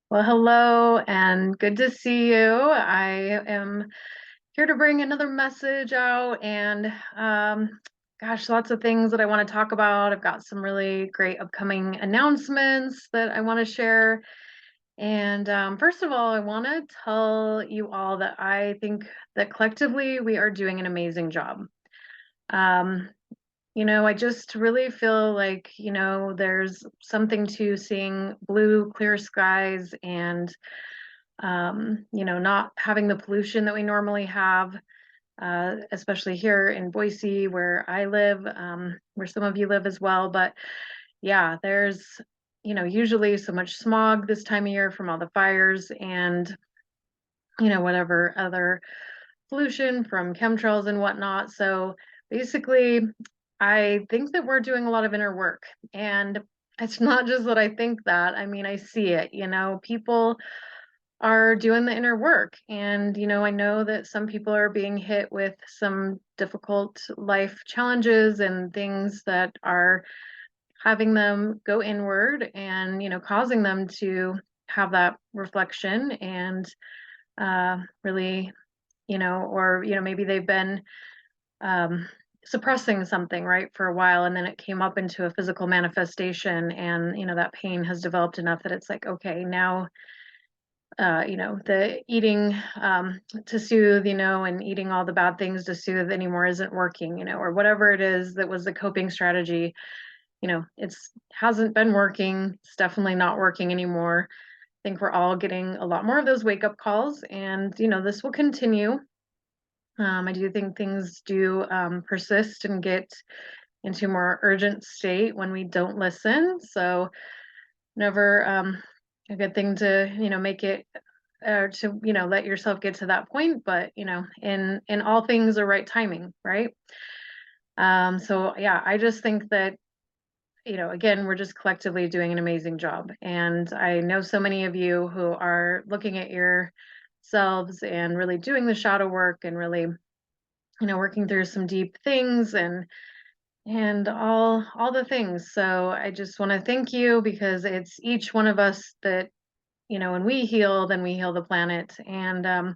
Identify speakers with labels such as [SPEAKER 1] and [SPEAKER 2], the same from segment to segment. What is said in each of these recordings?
[SPEAKER 1] Well, hello and good to see you. I am here to bring another message out and gosh, lots of things that I want to talk about. I've got some really great upcoming announcements that I want to share. And first of all, I want to tell you all that I think that collectively we are doing an amazing job. Um, I just really feel like, there's something to seeing blue, clear skies and not having the pollution that we normally have, especially here in Boise, where I live, where some of you live as well. But yeah, there's, usually so much smog this time of year from all the fires and, whatever other pollution from chemtrails and whatnot. So basically, I think that we're doing a lot of inner work. And it's not just that I think that, I mean, I see it, people are doing the inner work. And, I know that some people are being hit with some difficult life challenges and things that are having them go inward and, causing them to have that reflection and really, or, maybe they've been um, suppressing something, right, for a while. And then it came up into a physical manifestation. And, that pain has developed enough that it's like, okay, now the eating to soothe, and eating all the bad things to soothe anymore isn't working, or whatever it is that was the coping strategy, it's hasn't been working. It's definitely not working anymore. I think we're all getting a lot more of those wake up calls, and this will continue. I do think things do persist and get into a more urgent state when we don't listen. So never a good thing to make it to let yourself get to that point, but in all things the right timing, right? So yeah, I just think that again, we're just collectively doing an amazing job, and I know so many of you who are looking at yourselves and really doing the shadow work and really working through some deep things and all the things. So I just want to thank you because it's each one of us that when we heal, then we heal the planet. And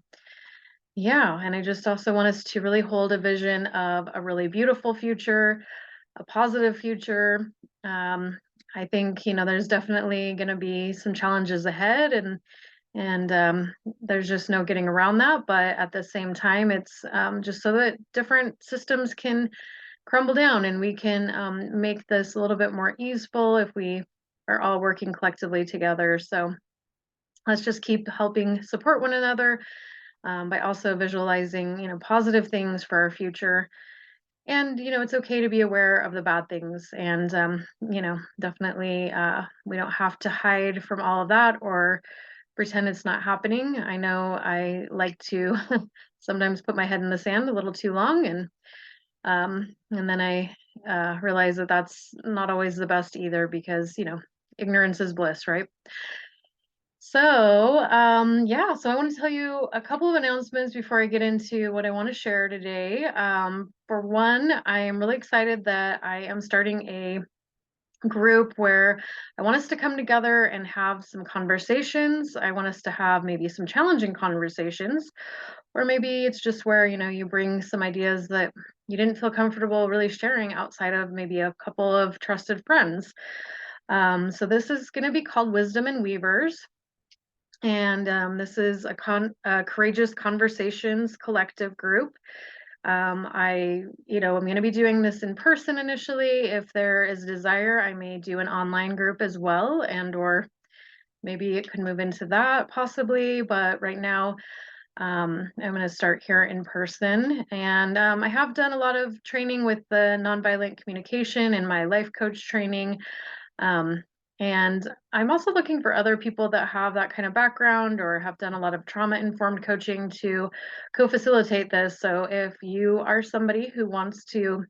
[SPEAKER 1] yeah, and I just also want us to really hold a vision of a really beautiful future, a positive future. Um, I think, there's definitely going to be some challenges ahead and there's just no getting around that. But at the same time, it's just so that different systems can crumble down and we can make this a little bit more easeful if we are all working collectively together. So let's just keep helping support one another by also visualizing, positive things for our future. And, it's okay to be aware of the bad things. And, definitely we don't have to hide from all of that or pretend it's not happening. I know I like to sometimes put my head in the sand a little too long and then I realize that that's not always the best either because, ignorance is bliss, right? So, yeah, so I want to tell you a couple of announcements before I get into what I want to share today. For one, I am really excited that I am starting a group where I want us to come together and have some conversations. I want us to have maybe some challenging conversations, or maybe it's just where, you bring some ideas that you didn't feel comfortable really sharing outside of maybe a couple of trusted friends. So this is going to be called Wisdom and Weavers. And this is a Courageous Conversations collective group. I'm going to be doing this in person initially. If there is desire, I may do an online group as well, and or maybe it could move into that possibly. But right now, I'm going to start here in person. And I have done a lot of training with the nonviolent communication and my life coach training. Um, and I'm also looking for other people that have that kind of background or have done a lot of trauma informed coaching to co facilitate this. So if you are somebody who wants to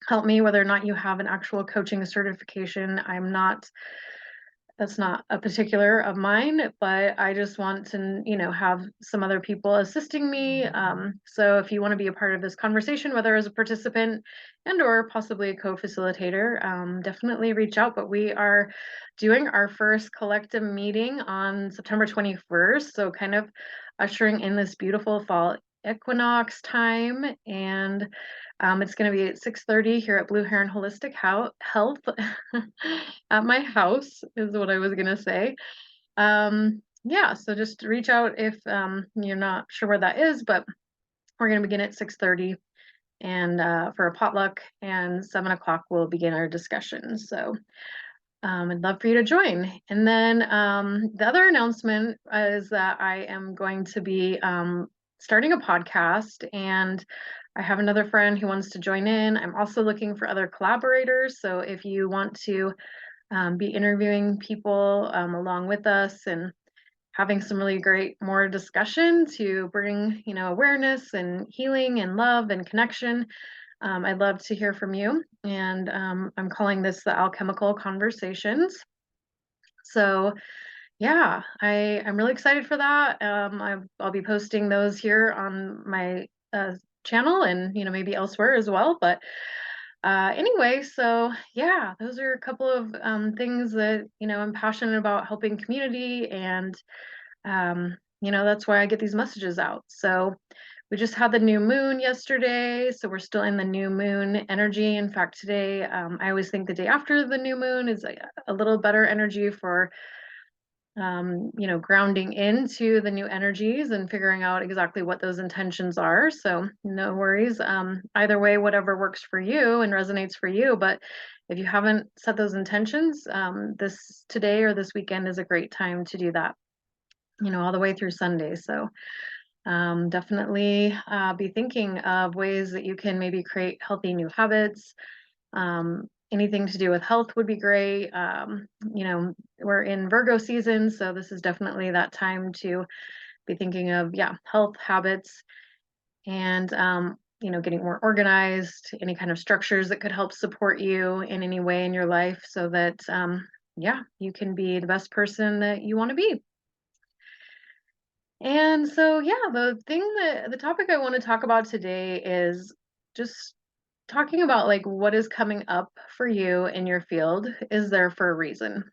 [SPEAKER 1] help me, whether or not you have an actual coaching certification, I'm not that's not a particular of mine, but I just want to, have some other people assisting me. So if you want to be a part of this conversation, whether as a participant and or possibly a co-facilitator, definitely reach out. But we are doing our first collective meeting on September 21st. So kind of ushering in this beautiful fall equinox time. And it's going to be at 6:30 here at Blue Heron Holistic Health at my house is what I was going to say. Yeah, so just reach out if you're not sure where that is, but we're going to begin at 6:30 and for a potluck, and 7 o'clock we'll begin our discussion. So I'd love for you to join. And then the other announcement is that I am going to be starting a podcast, and I have another friend who wants to join in. I'm also looking for other collaborators. So if you want to be interviewing people along with us and having some really great more discussion to bring, awareness and healing and love and connection, I'd love to hear from you. And I'm calling this the Alchemical Conversations. So yeah, I'm really excited for that. I'll be posting those here on my channel and maybe elsewhere as well. But anyway, so yeah, those are a couple of things that I'm passionate about, helping community, and that's why I get these messages out. So we just had the new moon yesterday, so we're still in the new moon energy. In fact, today, I always think the day after the new moon is a little better energy for grounding into the new energies and figuring out exactly what those intentions are. So no worries. Either way, whatever works for you and resonates for you. But if you haven't set those intentions, this today or this weekend is a great time to do that, all the way through Sunday. So definitely be thinking of ways that you can maybe create healthy new habits. Anything to do with health would be great. We're in Virgo season, so this is definitely that time to be thinking of, health habits and, getting more organized, any kind of structures that could help support you in any way in your life so that, you can be the best person that you want to be. And so, the topic I want to talk about today is just talking about like what is coming up for you in your field is there for a reason.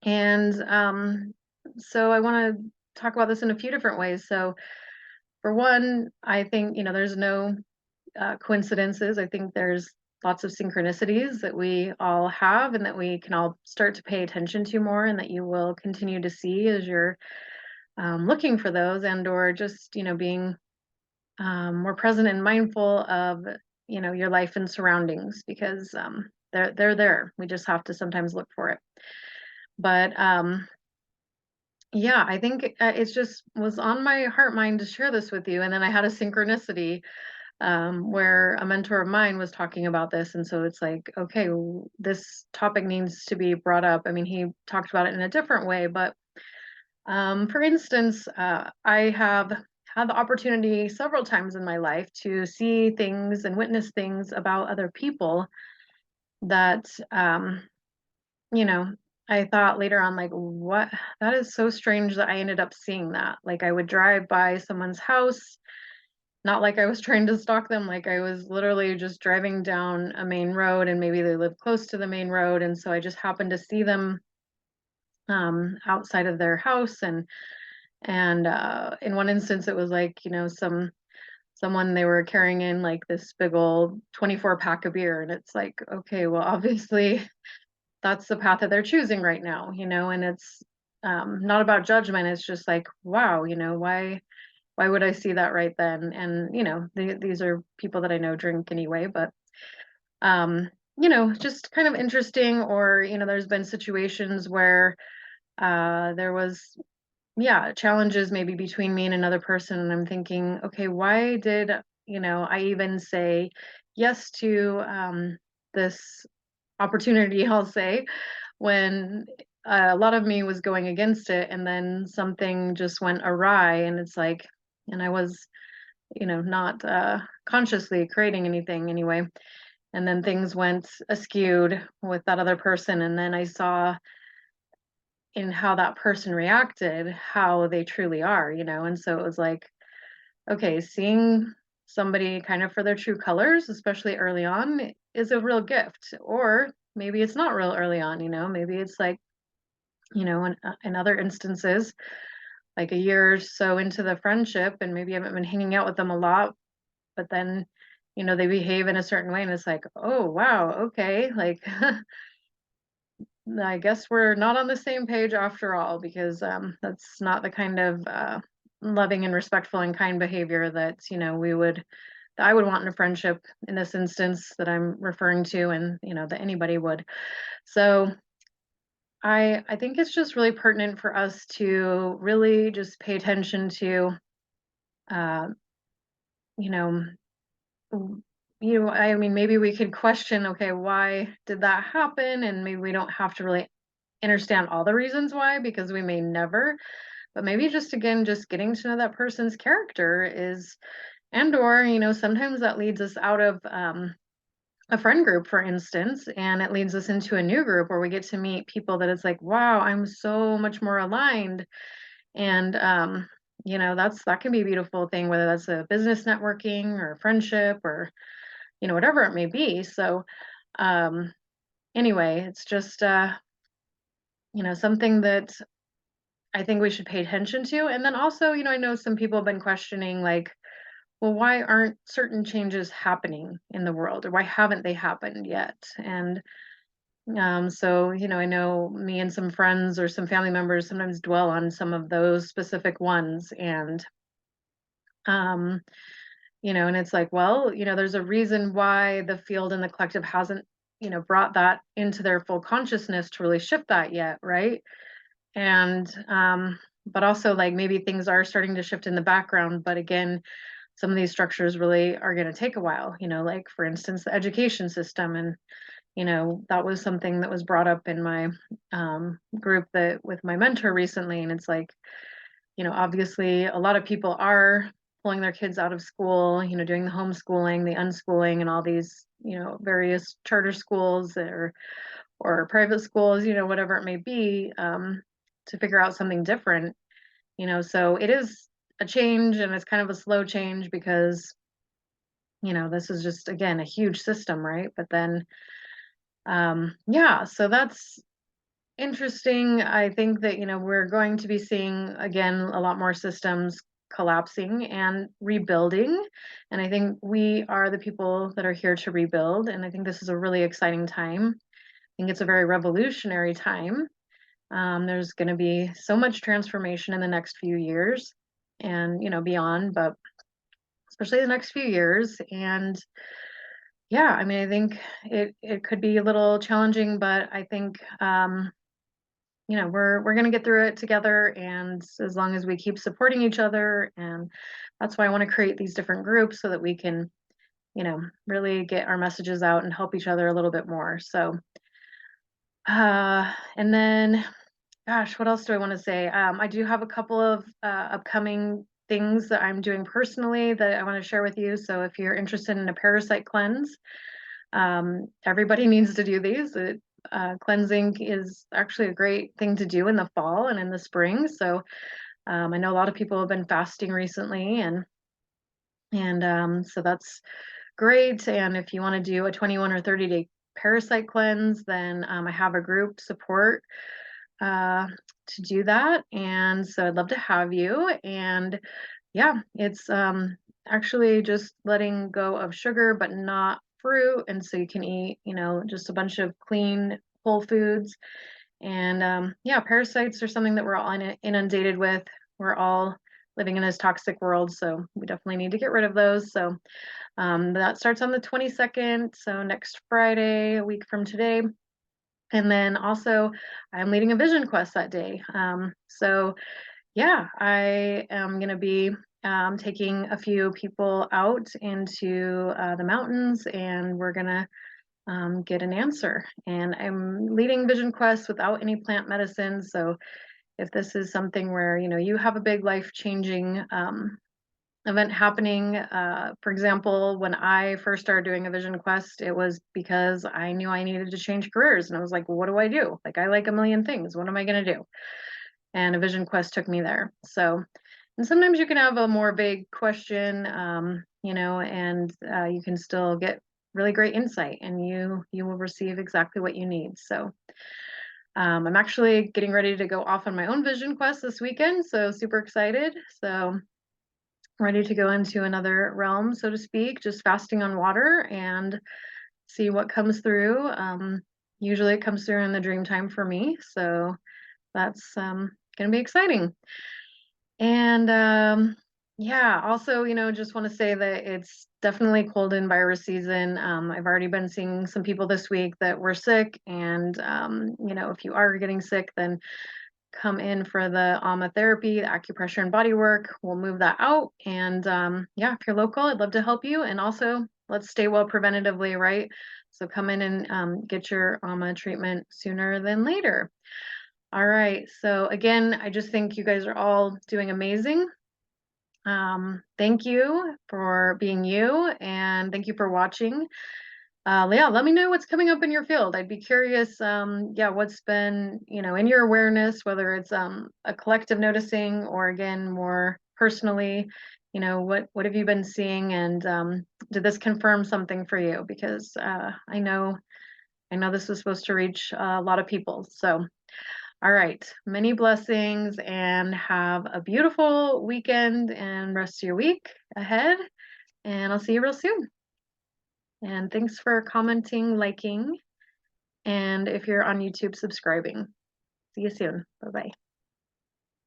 [SPEAKER 1] And so I want to talk about this in a few different ways. So for one, I think, there's no coincidences. I think there's lots of synchronicities that we all have and that we can all start to pay attention to more, and that you will continue to see as you're looking for those, and or just, being more present and mindful of your life and surroundings, because they're there. We just have to sometimes look for it. But I think it's just was on my heart mind to share this with you. And then I had a synchronicity where a mentor of mine was talking about this, and so it's like, okay, this topic needs to be brought up. I mean, he talked about it in a different way, but for instance, I have had the opportunity several times in my life to see things and witness things about other people that, I thought later on, like, what? That is so strange that I ended up seeing that. Like, I would drive by someone's house, not like I was trying to stalk them, like I was literally just driving down a main road, and maybe they live close to the main road. And so I just happened to see them outside of their house, and in one instance it was like, someone they were carrying in like this big old 24 pack of beer, and it's like, okay, well, obviously that's the path that they're choosing right now, and it's not about judgment. It's just like, wow, why would I see that right then? And these are people that I know drink anyway, but just kind of interesting. Or there's been situations where there was challenges maybe between me and another person, and I'm thinking, okay, why did I even say yes to this opportunity, I'll say, when a lot of me was going against it, and then something just went awry, and it's like, and I was not consciously creating anything anyway, and then things went askewed with that other person, and then I saw in how that person reacted, how they truly are, and so it was like, okay, seeing somebody kind of for their true colors, especially early on, is a real gift. Or maybe it's not real early on, maybe it's like, in other instances, like a year or so into the friendship, and maybe I haven't been hanging out with them a lot, but then, they behave in a certain way, and it's like, oh, wow, okay, like, I guess we're not on the same page after all, because that's not the kind of loving and respectful and kind behavior that, that I would want in a friendship in this instance that I'm referring to, and, that anybody would. So I think it's just really pertinent for us to really just pay attention to, uh, you know, I mean, maybe we could question, okay, why did that happen? And maybe we don't have to really understand all the reasons why, because we may never, but maybe just again, just getting to know that person's character is, and or, sometimes that leads us out of a friend group, for instance, and it leads us into a new group where we get to meet people that it's like, wow, I'm so much more aligned. And that can be a beautiful thing, whether that's a business networking or friendship or, whatever it may be. So um anyway, it's just something that I think we should pay attention to. And then also, I know some people have been questioning, like, well, why aren't certain changes happening in the world, or why haven't they happened yet? And so, I know me and some friends or some family members sometimes dwell on some of those specific ones. And, um, and it's like, well, there's a reason why the field and the collective hasn't, brought that into their full consciousness to really shift that yet, right? And, but also, like, maybe things are starting to shift in the background, but again, some of these structures really are going to take a while, like for instance, the education system. And, that was something that was brought up in my group that with my mentor recently. And it's like, obviously a lot of people are pulling their kids out of school, doing the homeschooling, the unschooling, and all these, various charter schools or private schools, whatever it may be, to figure out something different, so it is a change, and it's kind of a slow change because, this is just, again, a huge system, right? But then, yeah, so that's interesting. I think that, we're going to be seeing, again, a lot more systems collapsing and rebuilding. And I think we are the people that are here to rebuild. And I think this is a really exciting time. I think it's a very revolutionary time. There's going to be so much transformation in the next few years and, beyond, but especially the next few years. And yeah, I mean, I think it could be a little challenging, but I think, we're going to get through it together. And as long as we keep supporting each other, and that's why I want to create these different groups so that we can, really get our messages out and help each other a little bit more. So, and then, gosh, what else do I want to say? I do have a couple of upcoming things that I'm doing personally that I want to share with you. So if you're interested in a parasite cleanse, everybody needs to do these. Cleansing is actually a great thing to do in the fall and in the spring. So I know a lot of people have been fasting recently, and so that's great. And if you want to do a 21 or 30-day parasite cleanse, then I have a group support to do that. And so I'd love to have you. And yeah, it's actually just letting go of sugar, but not fruit. And so you can eat, just a bunch of clean whole foods. And yeah, parasites are something that we're all inundated with. We're all living in this toxic world. So we definitely need to get rid of those. So that starts on the 22nd. So next Friday, a week from today. And then also, I'm leading a vision quest that day. So yeah, I am going to be taking a few people out into the mountains, and we're going to get an answer. And I'm leading Vision Quest without any plant medicine. So if this is something where, you have a big life changing event happening. For example, when I first started doing a Vision Quest, it was because I knew I needed to change careers. And I was like, well, what do I do? Like, I like a million things. What am I going to do? And a Vision Quest took me there. So, and sometimes you can have a more vague question, and you can still get really great insight, and you will receive exactly what you need. So I'm actually getting ready to go off on my own Vision Quest this weekend, so super excited. So ready to go into another realm, so to speak, just fasting on water and see what comes through. Usually it comes through in the dream time for me, so that's going to be exciting. And yeah, also, just want to say that it's definitely cold and virus season. I've already been seeing some people this week that were sick, and if you are getting sick, then come in for the AMA therapy, the acupressure and body work. We'll move that out. And yeah, if you're local, I'd love to help you. And also, let's stay well preventatively, right? So come in and get your AMA treatment sooner than later. All right. So again, I just think you guys are all doing amazing. Thank you for being you, and thank you for watching. Yeah, let me know what's coming up in your field. I'd be curious, yeah, what's been, in your awareness, whether it's a collective noticing or again, more personally, what have you been seeing, and did this confirm something for you? Because I know this was supposed to reach a lot of people. So, all right, many blessings, and have a beautiful weekend and rest of your week ahead. And I'll see you real soon. And thanks for commenting, liking, and if you're on YouTube, subscribing. See you soon. Bye bye.